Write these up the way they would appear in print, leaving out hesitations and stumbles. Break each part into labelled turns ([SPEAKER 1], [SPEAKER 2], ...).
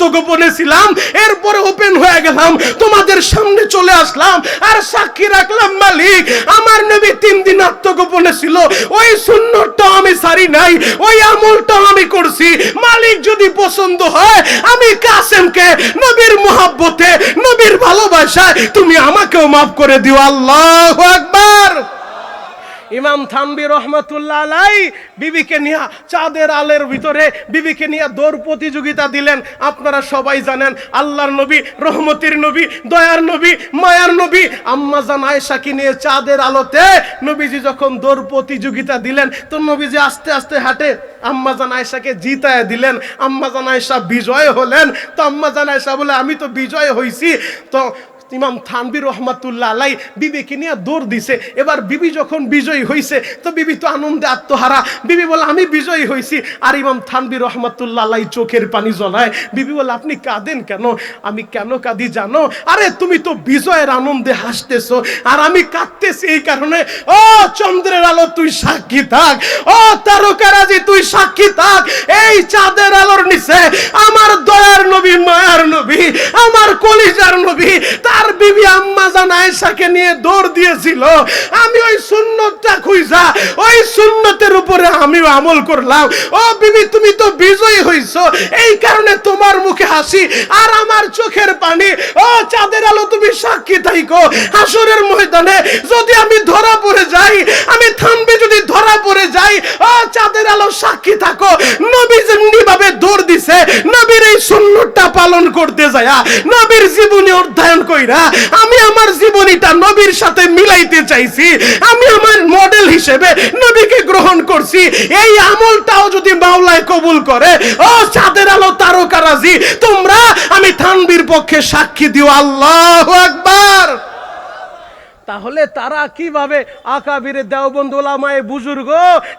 [SPEAKER 1] আত্মগোপনে ছিলাম, এরপরে ওপেন হয়ে গেলাম, তোমাদের সামনে চলে আসলাম আর সাক্ষী রাখলাম মালিক আমার নবী 3 দিন আত্মগোপনে ছিল, ওই সুন্নতটা আমি ছাড়ি নাই, ওই আমলটা আমি করছি। মালিক যদি পছন্দ হয় আমি কাসেমকে নবীর মুহাব্বতে নবীর ভালোবাসায় তুমি আমাকেও মাফ করে দিও। আল্লাহু আকবার। ইমাম থানভী রহমাতুল্লাহ আলাই বিবিকে নিয়ে চাঁদের আলের ভিতরে বিবিকে নিয়ে দৌড় প্রতিযোগিতা দিলেন। আপনারা সবাই জানেন আল্লাহর নবী, রহমতের নবী, দয়ার নবী, মায়ার নবী আম্মা জান আয়েশাকে নিয়ে চাঁদের আলোতে নবীজি যখন দৌড় প্রতিযোগিতা দিলেন তো নবীজি আস্তে আস্তে হাঁটে আম্মা জান আয়েশাকে জিতায় দিলেন। আম্মা জান আয়েশা বিজয় হলেন। তো আম্মা জান আয়েশা বলে আমি তো বিজয় হইছি। তো ইমাম থানভী রহমাতুল্লাহ আলাই বিবিকে নিয়ে দৌড় দিছে। এবার বিবি যখন বিজয়ী হইছে তো বিবি তো আনন্দে আত্মহারা, বিবি বলে আমি বিজয়ী হইছি। আর ইমাম থানভী রহমাতুল্লাহ আলাই চোখের পানি জ্বলায়। বিবি বলে আপনি কাঁদেন কেন? আমি কেন কাঁদি জানো? আরে তুমি তো বিজয়ের আনন্দে হাসতেছো আর আমি কাঁদতেছি এই কারণে। ও চন্দ্রের আলো তুই সাক্ষী থাক, ও তারকারাজি তুই সাক্ষী থাক, এই চাঁদের আলোর নিচে আমার দয়ার নবী, মায়ার নবী, আমার কলিজার নবী তার বিবি আম্মা জান আয়েশাকে নিয়ে দৌড় দিয়েছিল। আমি ওই সুন্নতটা খুঁজা ওই সুন্নতের উপরে আমিও আমল করলাম। ও বিবি তুমি তো বিজয়ী হইছো এই কারণে তোমার মুখে হাসি আর আমার চোখের পানি। ও চাঁদের আলো তুমি সাক্ষী থাইকো, হাসরের ময়দানে যদি আমি ধরা পড়ে যাই, আমি থানভী যদি ধরা পড়ে যাই, ও চাঁদের আলো সাক্ষী থাকো নবী যেমনি ভাবে দৌড় দিছে নবীর এই সুন্নতটা পালন করতে যায়া নবীর জীবনী অধ্যয়ন কইরা আমি আমার জীবনীটা নবীর সাথে মিলাইতে চাইছি, আমি আমার মডেল হিসেবে নবীকে গ্রহণ করছি। এই আমলটাও যদি মাওলায় কবুল করে, ও চাঁদের আলো তারকারাজি তোমরা আমি থানভীর পক্ষে সাক্ষী দিও। আল্লাহু আকবার। তাহলে তারা কিভাবে আকাবিরে দেওবন্দ উলামায়ে বুজুর্গ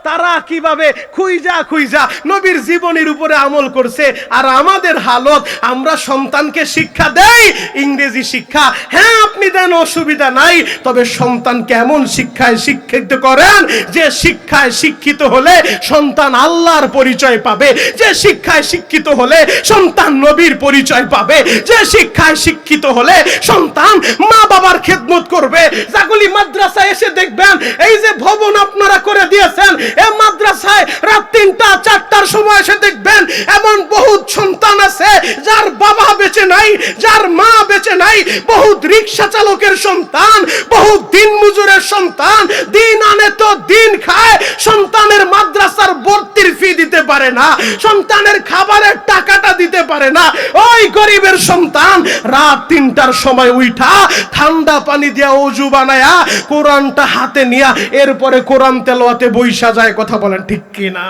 [SPEAKER 1] তারা কিভাবে খুইজা নবীর জীবনীর উপরে আমল করছে। আর আমাদের হালত আমরা সন্তানকে শিক্ষা দেই ইংরেজি শিক্ষা, হ্যাঁ আপনি দেন অসুবিধা নাই, তবে সন্তান কেমন শিক্ষায় শিক্ষিত করেন যে শিক্ষায় শিক্ষিত হলে সন্তান আল্লাহর পরিচয় পাবে, যে শিক্ষায় শিক্ষিত হলে সন্তান নবীর পরিচয় পাবে, যে শিক্ষায় শিক্ষিত হলে সন্তান মা বাবার খেদমত করবে। জাগুলি মাদ্রাসায় এসে দেখবেন এই যে ভবন আপনারা করে দিয়েছেন, এই মাদ্রাসায় রাত 3টা 4টার সময় এসে দেখবেন এমন বহুত সন্তান আছে যার বাবা বেঁচে নাই, যার মা বেঁচে নাই, বহুত রিকশা চালকের সন্তান, বহুত দিন মজুরের সন্তান, দিন আনে তো দিন খায়, সন্তানের মাদ্রাসার ভর্তির ফি দিতে পারে না, সন্তানের খাবারের টাকাটা দিতে পারে না। ওই গরিবের সন্তান রাত 3টার সময় উঠা ঠান্ডা পানি দিয়া ওযু বানায়া কোরআনটা হাতে নিয়া এরপরে কোরআন তেলাওয়াতে বইসা যায়। কথা বলেন ঠিক কি না?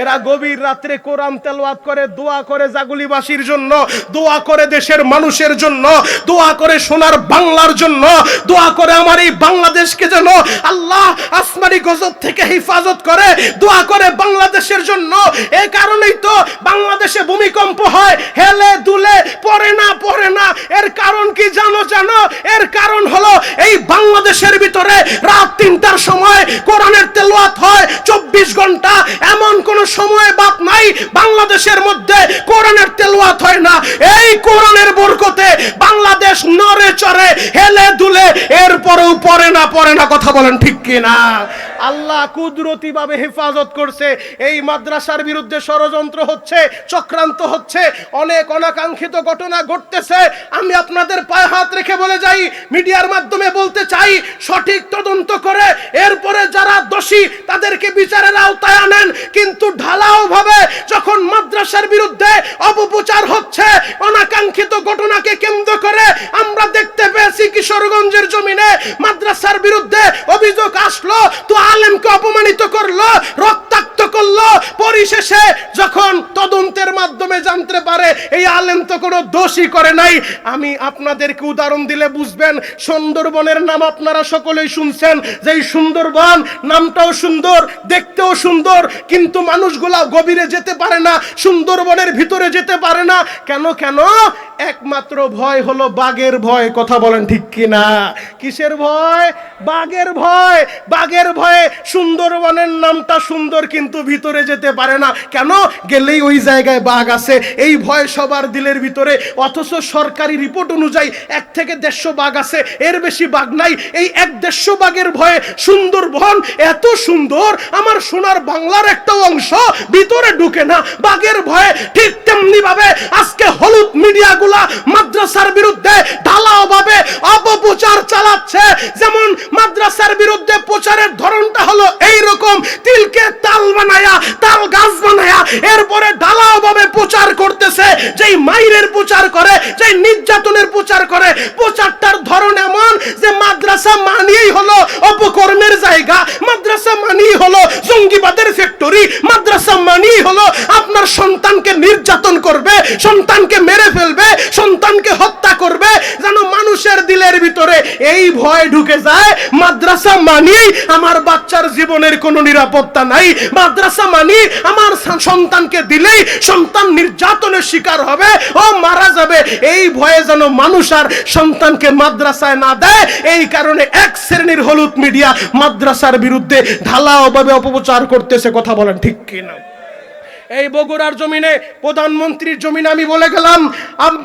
[SPEAKER 1] এরা গভীর রাত্রে কোরআন তেলাওয়াত করে, দোয়া করে জাগুলিবাসীর জন্য, দোয়া করে দেশের মানুষের জন্য, দোয়া করে সোনার বাংলার জন্য, দোয়া করে আমার এই বাংলাদেশকে যেন আল্লাহ আসমানি গজব থেকে হেফাজত করে, দোয়া করে বাংলাদেশের জন্য। এই কারণেই তো বাংলাদেশে ভূমিকম্প হয়, হেলে দুলে পড়ে না। এর কারণ কি জানো? এর কারণ হলো এই বাংলাদেশের ভিতরে রাত 3টার সময় কোরআনের তেলাওয়াত হয় 24 ঘন্টা, এমন কোন সময় বাদ নাই বাংলাদেশের মধ্যে কোরআনের তেলাওয়াত হয় না। এই কোরআনের বরকতে বাংলাদেশ নড়ে চড়ে হেলে দুলে, এরপরেও পড়ে না। কথা বলেন ঠিক কি না? আল্লাহ কুদরতি ভাবে হেফাজত করছে। এই মাদ্রাসার বিরুদ্ধে ষড়যন্ত্র হচ্ছে, চক্রান্ত হচ্ছে, অনেক অনাকাঙ্ক্ষিত ঘটনা ঘটতেছে। আমি আপনাদের পায়ে হাত রেখে বলে যাই, মিডিয়ার মাধ্যমে বলতে চাই, সঠিক তদন্ত করে এরপরে যারা দোষী তাদেরকে বিচারের আওতায় আনেন। কিন্তু ঢালাও ভাবে যখন মাদ্রাসার বিরুদ্ধে অপপ্রচার হচ্ছে, অনাকাঙ্ক্ষিত ঘটনাকে কেন্দ্র করে আমরা দেখতে পেয়েছি কিশোরগঞ্জের জমিনে মাদ্রাসার বিরুদ্ধে অভিযোগ আসলো, তো আলেমকে অপমানিত করলো, রক্তাক্ত করলো, পরিশেষে যখন তদন্তের মাধ্যমে জানতে পারে এই আলেম তো কোনো দোষই করে নাই। আমি আপনাদেরকে উদাহরণ দিলে বুঝবেন। সুন্দরবনের নাম আপনারা সকলেই শুনছেন, যে এই সুন্দরবন নামটাও সুন্দর, দেখতেও সুন্দর, কিন্তু মানুষগুলা গভীরে যেতে পারে না, সুন্দরবনের ভিতরে যেতে পারে না। কেন? একমাত্র ভয় হলো বাঘের ভয়। কথা বলেন ঠিক কিনা? কিসের ভয়? বাঘের ভয়। বাঘের ভয়ে সুন্দরবনের নামটা সুন্দর, কিন্তু ভিতরে যেতে পারে না। কেন? গেলেই ওই জায়গায় বাঘ আছে, এই ভয় সবার দিলের ভিতরে। অথচ সরকারি রিপোর্ট অনুযায়ী 1 থেকে 150 বাঘ আছে, এর বেশি বাঘ নাই। এই 1-150 বাঘের ভয়ে সুন্দরবন এত সুন্দর, আমার সোনার বাংলার একটা অংশ ভিতরে ঢুকে না বাঘের ভয়ে। ঠিক তেমনি ভাবে আজকে হলুদ মিডিয়াগুলা মাদ্রাসার বিরুদ্ধে ঢালাও ভাবে অপপ্রচার চালাচ্ছে। যেমন মাদ্রাসার বিরুদ্ধে প্রচারের ধরনটা হলো এইরকম, তিলকে তাল বানায়া, তাল গাছ বানায়া এরপরে ঢালাও ভাবে প্রচার করতেছে। যেই মাইরের প্রচার করে, যেই নির্যাতনের প্রচার করে, প্রচারটার ধরন এমন যে মাদ্রাসা মানেই হলো অপকর্মের জায়গা, মাদ্রাসা মানেই হলো জঙ্গিবাদের ফ্যাক্টরি, মাদ্রাসা মানেই হলো আপনার সন্তানকে নির্যাতন করবে, সন্তানকে মেরে ফেলবে, সন্তানকে হত্যা করবে। যেন মানুষের দিলের ভিতরে এই ভয় ঢুকে যায়, মাদ্রাসা মানেই আমার বাচ্চার জীবনের কোনো নিরাপত্তা নাই, মাদ্রাসা মানেই আমার সন্তানকে দিলেই সন্তান নির্যাতনের শিকার হবে, ও মারা যাবে। এই ভয়ে যেন মানুষ আর সন্তানকে মাদ্রাসায় না দেয়। এই কারণে এক শ্রেণীর হলুদ মিডিয়া মাদ্রাসার বিরুদ্ধে ঢালাওভাবে অপপ্রচার করতেছে। কথা বলেন ঠিক কিনা? এই বগুড়ার জমিনে, প্রধানমন্ত্রীর জমিনে আমি বলে গেলাম,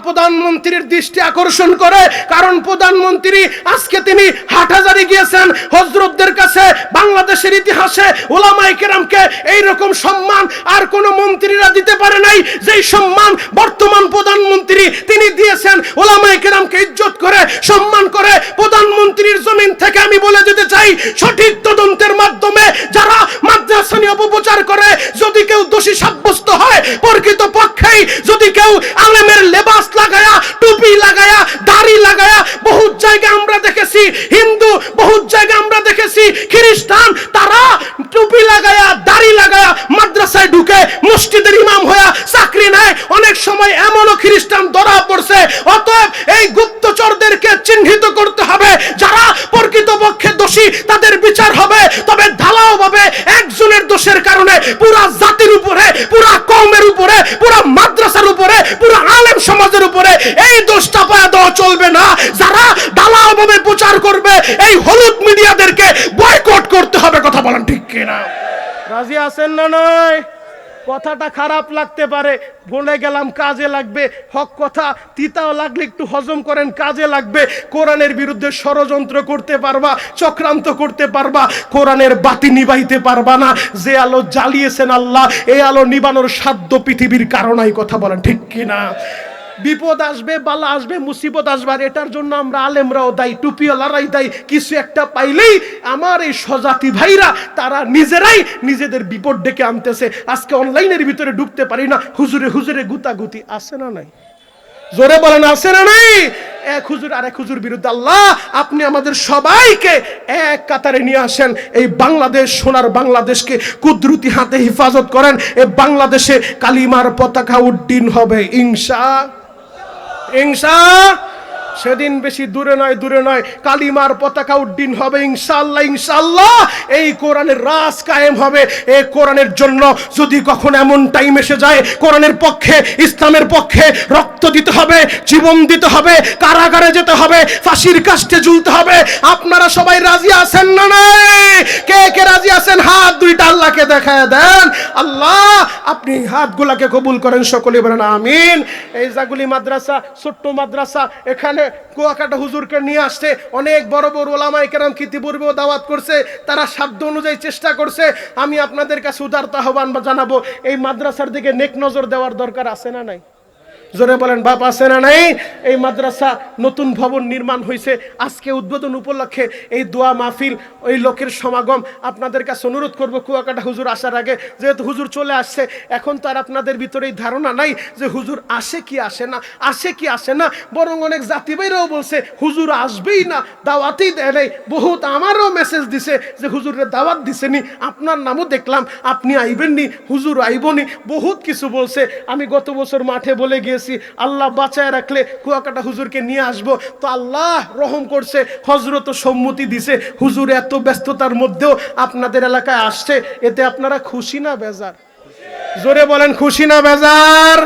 [SPEAKER 1] প্রধানমন্ত্রীর দৃষ্টি আকর্ষণ করে। কারণ প্রধানমন্ত্রী আজকে তিনি হাটহাজারী গিয়েছেন, হযরতদের কাছে বাংলাদেশের ইতিহাসে উলামায়ে কেরামকে এইরকম সম্মান আর কোন মন্ত্রীরা দিতে পারে নাই। যেই সম্মান বর্তমান প্রধানমন্ত্রী তিনি দিয়েছেন, উলামায়ে কেরামকে ইজ্জত করে, সম্মান করে। প্রধানমন্ত্রীর জমিন থেকে আমি বলে দিতে চাই, সঠিক তদন্তের মাধ্যমে যারা মাদ্রাসা নিয়ে অপপ্রচার করে, যদি কেউ দোষী সাব্যস্ত হয়, প্রকৃত পক্ষেই যদি কেউ আলেমের লেবাস লাগায়া, টুপি লাগায়া, দাড়ি লাগায়া, বহুত জায়গায় আমরা দেখেছি হিন্দু, বহুত জায়গায় আমরা দেখেছি খ্রিস্টান, তারা টুপি লাগায়া, দাড়ি লাগায়া মাদ্রাসায় ঢুকে মসজিদের ইমাম হয়ে চাকরি নেয়। অনেক সময় এমনও খ্রিস্টান ধরা পড়ছে। অতএব এই গুপ্তচরদেরকে চিহ্নিত করতে হবে, যারা প্রকৃত পক্ষে দোষী তাদের বিচার হবে। তবে ঢালাওভাবে একজনের দোষের কারণে পুরা জাতির উপরে, পুরা কওমের উপরে, পুরা মাদ্রাসার উপরে, পুরা আলেম সমাজের উপরে এই দোষ চাপায়া দেওয়া চলবে না। যারা ঢালাওভাবে প্রচার করবে, এই হলুদ মিডিয়াদেরকে বয়কট করতে হবে। কথা বলেন ঠিক কিনা? রাজি আছেন না নয়? কথাটা খারাপ লাগতে পারে, বলে গেলাম কাজে লাগবে। হক কথা, তিতাও লাগলে একটু হজম করেন, কাজে লাগবে। কোরআনের বিরুদ্ধে ষড়যন্ত্র করতে পারবা, চক্রান্ত করতে পারবা, কোরআনের বাতি নিবাইতে পারবা না। যে আলো জ্বালিয়েছেন আল্লাহ, এই আলো নিবানোর সাধ্য পৃথিবীর কারণেই। কথা বলেন ঠিক কিনা? বিপদ আসবে, বালা আসবে, মুসিবত আসবে, আর এটার জন্য আমরা আলেমরাও দায়ী, টুপিওয়ালারাই দায়ী। কিছু একটা পাইলেই আমার এই স্বজাতি ভাইরা তারা নিজেরাই নিজেদের বিপদ ডেকে আনতেছে। আজকে অনলাইনের ভিতরে ঢুকতে পারি না, হুজুরে হুজুরে গুতাগুতি আছে না নাই? জোরে বলেন আছে না নাই? এক হুজুর আর এক হুজুর বিরুদ্ধে। আল্লাহ আপনি আমাদের সবাইকে এক কাতারে নিয়ে আসেন। এই বাংলাদেশ, সোনার বাংলাদেশকে কুদরতি হাতে হেফাজত করেন। এই বাংলাদেশে কালিমার পতাকা উড্ডীন হবে ইনশাআল্লাহ। সেদিন বেশি দূরে নয়, দূরে নয়, কালিমার পতাকা উড্ডীন হবে ইনশাআল্লাহ। ইনশাআল্লাহ এই কোরআনের রাজ কায়েম হবে। এই কোরআনের জন্য যদি কখন এমন টাইম এসে যায়, কোরআনের পক্ষে, ইসলামের পক্ষে রক্ত দিতে হবে, জীবন দিতে হবে, কারাগারে যেতে হবে, ফাঁসির কাস্টে ঝুলতে হবে, আপনারা সবাই রাজি আছেন না নাই? কে কে রাজি আছেন? হাত দুইটা আল্লাহকে দেখায় দেন। আল্লাহ আপনি হাতগুলাকে কবুল করেন, সকলে বলেন আমিন। এই জাগুলি মাদ্রাসা, ছোট্ট মাদ্রাসা, এখানে কুয়াকাটা হুজুরকে নিয়ে আসছে, অনেক বড় বড় ওলামায়ে কেরাম ইতিপূর্বেও দাওয়াত করছে, তারা সাধ্য অনুযায়ী চেষ্টা করছে। আমি আপনাদের কাছে উদারত আহ্বান জানাবো, এই মাদ্রাসার দিকে নেক নজর দেওয়ার দরকার আছে না নাই? জোরে বলেন বাপ, আছে না নাই? এই মাদ্রাসা নতুন ভবন নির্মাণ হয়েছে, আজকে উদ্বোধন উপলক্ষে এই দোয়া মাহফিল, ওই লোকের সমাগম। আপনাদের কাছে অনুরোধ করব, কুয়াকাটা হুজুর আসার আগে, যেহেতু হুজুর চলে আসছে, এখন তো আর আপনাদের ভিতরে এই ধারণা নাই যে হুজুর আসে কি আসে না, আসে কি আসে না। বরং অনেক জাতি ভাইরাও বলছে হুজুর আসবেই না, দাওয়াতই দেয় নাই। বহুত আমারও মেসেজ দিছে যে হুজুরের দাওয়াত দিছেনি, আপনার নামও দেখলাম, আপনি আইবেননি, হুজুর আইবনি, বহুত কিছু বলছে। আমি গত বছর মাঠে বলে গিয়েছি, আল্লাহ বাঁচায় রাখলে কুয়াকাটা হুজুরকে নিয়ে আসবো। তো আল্লাহ রহম করছে, হযরত সম্মতি দিছে। হুজুর এত ব্যস্ততার মধ্যেও আপনাদের এলাকায় আসছে, এতে আপনারা খুশি না বেজার? জোরে বলেন খুশি না বেজার?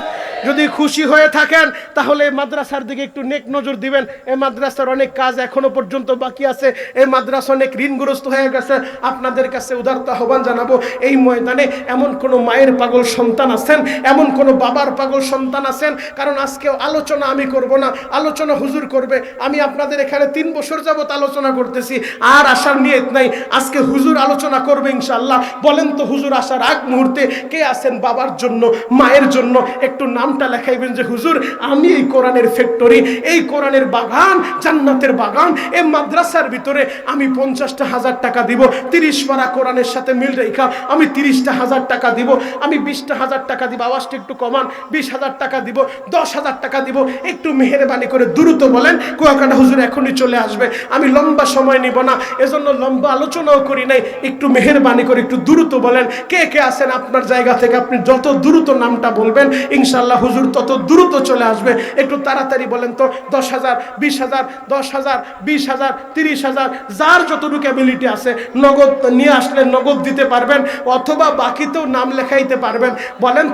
[SPEAKER 1] যদি খুশি হয়ে থাকেন তাহলে এই মাদ্রাসার দিকে একটু নেক নজর দিবেন। এই মাদ্রাসার অনেক কাজ এখনো পর্যন্ত বাকি আছে, এই মাদ্রাসা অনেক ঋণগ্রস্ত হয়ে গেছে। আপনাদের কাছে উদারত আহ্বান জানাবো, এই ময়দানে এমন কোনো মায়ের পাগল সন্তান আছেন, এমন কোনো বাবার পাগল সন্তান আছেন, কারণ আজকে আলোচনা আমি করব না, আলোচনা হুজুর করবে। আমি আপনাদের এখানে 3 বছর যাবত আলোচনা করতেছি, আর আসার নিয়ত নাই। আজকে হুজুর আলোচনা করবে ইনশাআল্লাহ। বলেন তো হুজুর আসার আগ মুহূর্তে কে আছেন বাবার জন্য, মায়ের জন্য একটু নামটা লেখাইবেন যে হুজুর আমি এই কোরআনের ফ্যাক্টরি, এই কোরআনের বাগান, জান্নাতের বাগান, এই মাদ্রাসার ভিতরে আমি 50,000 টাকা দিব, 30 পারা কোরআনের সাথে মিল রেখা আমি 30,000 টাকা দিব, আমি 20,000 টাকা দিব, আওয়াজটা একটু কমান, 20,000 টাকা দিব, 10,000 টাকা দিব। একটু মেহেরবানি করে দ্রুত বলেন, কুয়াকাটা হুজুর এখনই চলে আসবে। আমি লম্বা সময় নিব না, এজন্য লম্বা আলোচনাও করি নাই। একটু মেহেরবানি করে একটু দ্রুত বলেন কে কে আছেন আপনার জায়গা থেকে। আপনি যত দ্রুত নামটা বলবেন ইনশাআল্লাহ হুজুর তত দ্রুত চলে আসবে। একটু তাড়াতাড়ি বলেন তো। 10,000, 20,000, 10,000, 20,000, 30,000, যার যতটুকু অ্যাবিলিটি আছে নগদ নিয়ে আসলে নগদ দিতে পারবেন, অথবা বাকিতেও নাম লেখাইতে পারবেন। বলেন